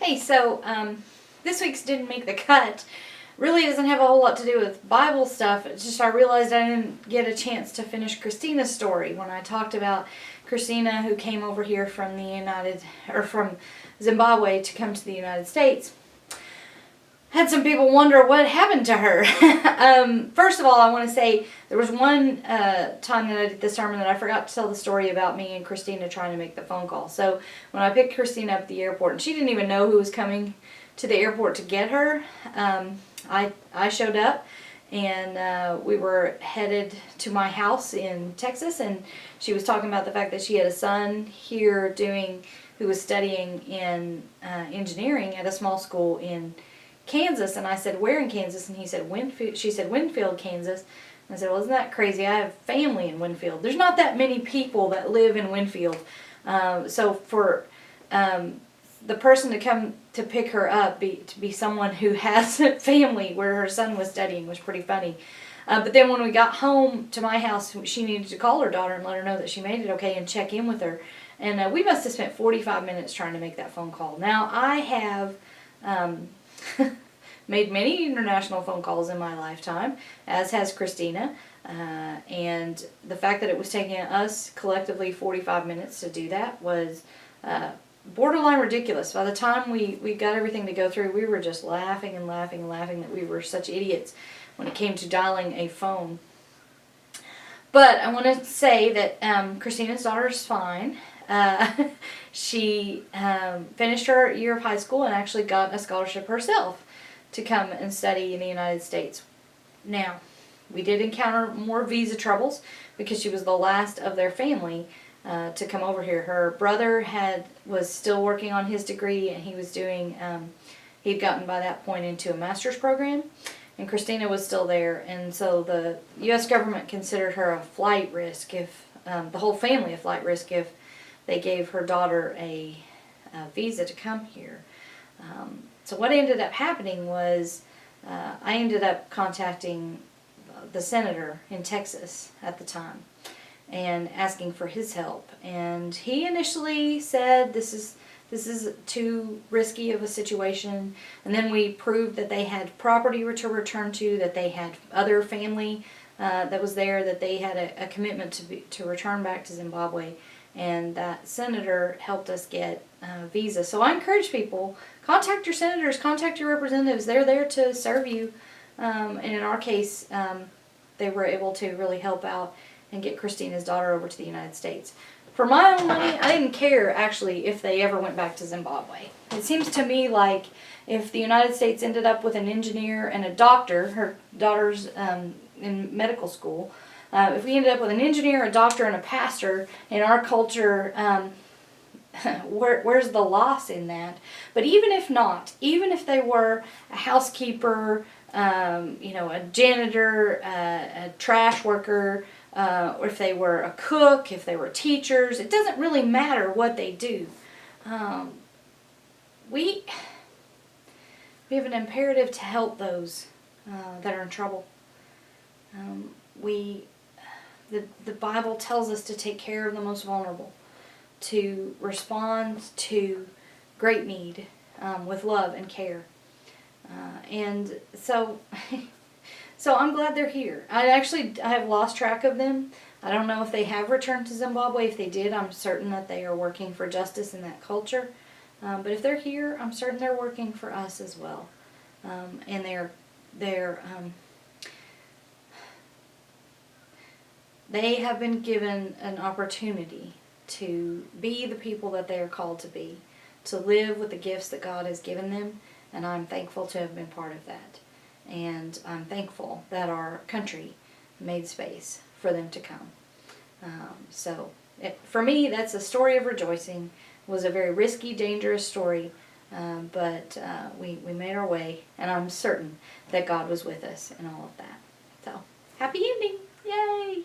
Hey, so this week's didn't make the cut. Really doesn't have a whole lot to do with Bible stuff. It's just I realized I didn't get a chance to finish Christinah's story when I talked about Christinah, who came over here from from Zimbabwe to come to the United States. Had some people wonder what happened to her. First of all, I want to say there was one time that I did this sermon that I forgot to tell the story about me and Christinah trying to make the phone call. So when I picked Christinah up at the airport, and she didn't even know who was coming to the airport to get her, I showed up, and we were headed to my house in Texas, and she was talking about the fact that she had a son here who was studying in engineering at a small school in Kansas. And I said, where in Kansas? And she said Winfield, Kansas. And I said, well, isn't that crazy? I have family in Winfield. There's not that many people that live in Winfield. So for the person to come to pick her up to be someone who has family where her son was studying was pretty funny. But then when we got home to my house, she needed to call her daughter and let her know that she made it okay and check in with her. And we must have spent 45 minutes trying to make that phone call. Now, I have made many international phone calls in my lifetime, as has Christinah. And the fact that it was taking us collectively 45 minutes to do that was borderline ridiculous. By the time we got everything to go through, we were just laughing and laughing and laughing that we were such idiots when it came to dialing a phone. But I want to say that Christinah's daughter is fine. She finished her year of high school and actually got a scholarship herself to come and study in the United States. Now, we did encounter more visa troubles because she was the last of their family to come over here. Her brother was still working on his degree, and he was doing, he'd gotten by that point into a master's program, and Christinah was still there. And so the U.S. government considered her a flight risk, the whole family a flight risk, if they gave her daughter a visa to come here. So what ended up happening was I ended up contacting the senator in Texas at the time and asking for his help. And he initially said this is too risky of a situation. And then we proved that they had property to return to, that they had other family that was there, that they had a commitment to return back to Zimbabwe. And that senator helped us get a visa. So I encourage people, contact your senators, contact your representatives. They're there to serve you. And in our case, they were able to really help out and get Christinah's daughter over to the United States. For my own money, I didn't care, actually, if they ever went back to Zimbabwe. It seems to me like if the United States ended up with an engineer and a doctor, her daughter's in medical school, if we ended up with an engineer, a doctor, and a pastor in our culture, where's the loss in that? But even if not, even if they were a housekeeper, a janitor, a trash worker, or if they were a cook, if they were teachers, it doesn't really matter what they do. We have an imperative to help those that are in trouble. The Bible tells us to take care of the most vulnerable, to respond to great need with love and care. And so I'm glad they're here. I have lost track of them. I don't know if they have returned to Zimbabwe. If they did, I'm certain that they are working for justice in that culture. But if they're here, I'm certain they're working for us as well. And they have been given an opportunity to be the people that they are called to be, to live with the gifts that God has given them, and I'm thankful to have been part of that. And I'm thankful that our country made space for them to come. For me, that's a story of rejoicing. It was a very risky, dangerous story, but we made our way, and I'm certain that God was with us in all of that. So, happy ending! Yay!